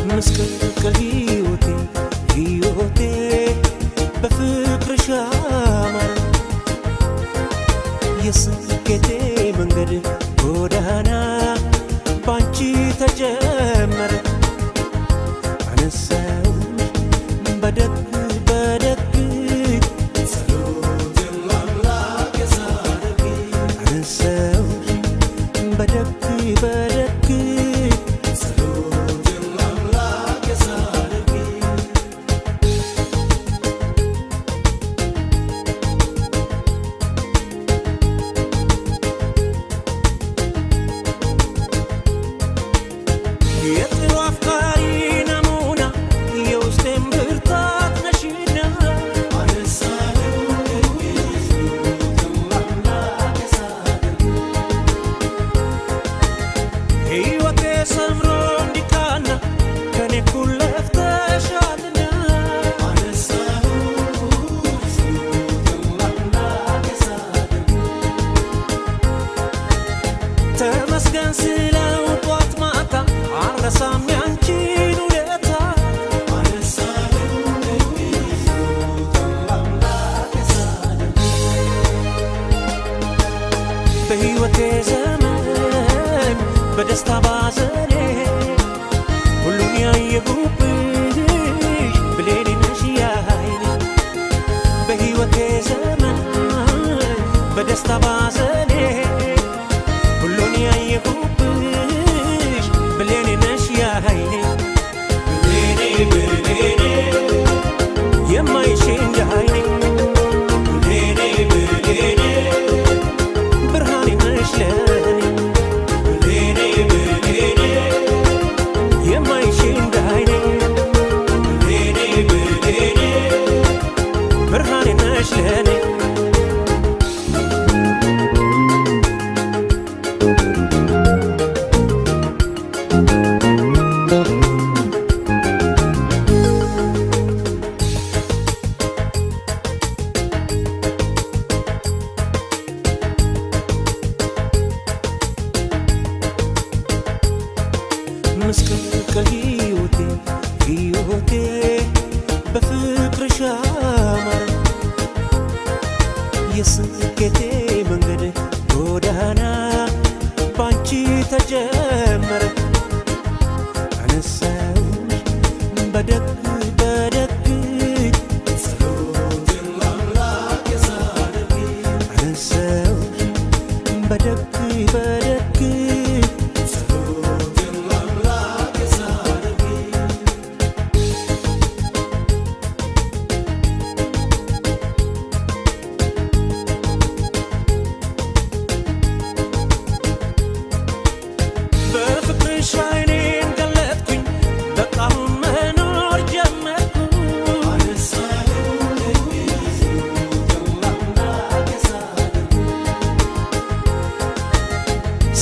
መስቀል ሕይወቴ በፍቅርሽ አማረ የስኬቴ መንገድ ጎዳና ባንቺ ተጀመረ አነሳውሽ በደግ ጸሎቴን ለአምላክ ሳደርግ አነሳውሽ በደግ ተመስገን ስለው ጧት ማታ አልረሳም ያንቺን ውለታ በሕይወቴ ዘመን በደስታ ባዘኔ ሁሉን ያየሁብሽ ብሌኔ ነሽ ያይኔ በሕይወቴ ዘመን በደስታ ባዘኔ ሁሉን ያየሁብሽ ብሌኔ ነሽ ያይኔ ብሌኔ የማይሽ እንደ አይኔ ብሌኔ ብርሃኔ ነሽ ለኔ ብሌኔ የማይሽ እንደ አይኔ ብሌኔ ብርሃኔ ነሽ ለኔ መስቀል ሕይወቴ በፍቅርሽ አማረ የስኬቴ መንገድ ጎዳና ባንቺ ተጀመረ አነሳውሽ በደግ ጸሎቴን ለአምላክ ሳደርግ አነሳውሽ በደግ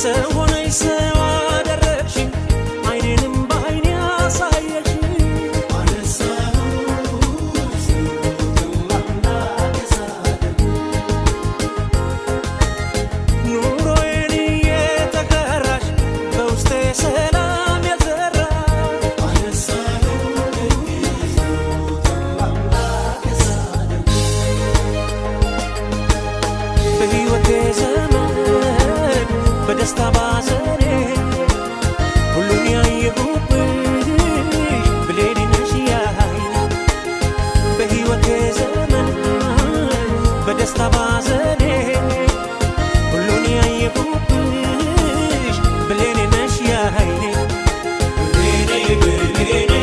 ሰው ሆነሽ ሰው አደረግሽኝ አይኔንም በአይኔ አሳየሽኝ ኑሮዬን እየተጋራሽ በውስጤ ሰላም የዘራሽ በሕይወቴ ዘመን በደስታ ባዘኔ ሁሉን ያየሁብሽ ብሌኔ ነሽ ያይኔ በሕይወቴ ዘመን በደስታ ባዘኔ ሁሉን ያየሁብሽ ብሌኔ ነሽ ያይኔ ብሌኔ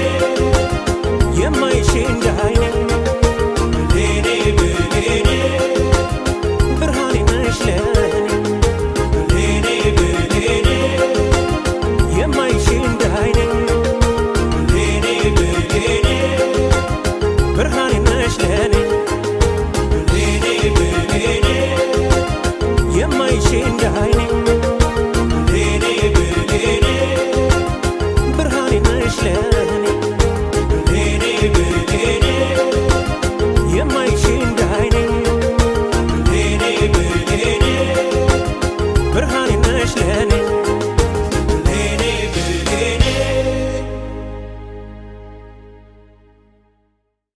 የማይሽ እንደ አይኔ ብሌኔ ብርሃኔ ነሽ ለኔ ብርሃኔ ነሽ ለኔ ብሌኔ የማይሽ እንዳይኔ ብሌኔ ብሌኔ ብርሃኔ ነሽ ለኔ